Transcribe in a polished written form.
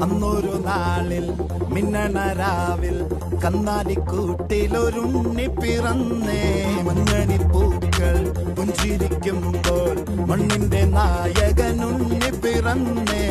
അന്നൊരു നാളിൽ മിന്നണ രാവിൽ കന്നാലിക്കൂട്ടിലൊരുണ്ണി പിറന്നേ. മഞ്ഞണിപ്പൂക്കൾ പുഞ്ചിരിക്കുമ്പോൾ മണ്ണിന്റെ നായകനുണ്ണി പിറന്നേ.